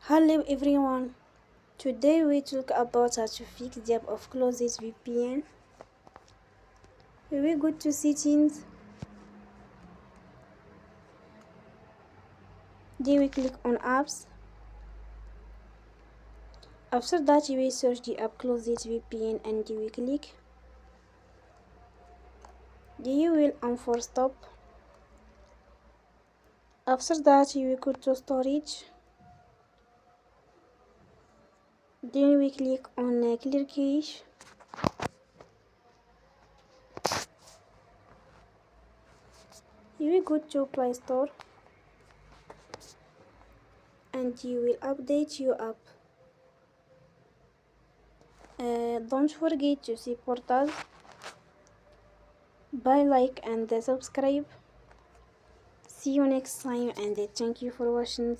Hello everyone. Today we talk about how to fix the app of closed VPN. We go to settings. Then we click on apps. After that you will search the app closed VPN and you will click. Then you will unforce stop. After that you will go to storage. Then we click on clear cache. You will go to Play Store and you will update your app. Don't forget to support us by like and subscribe. See you next time and thank you for watching.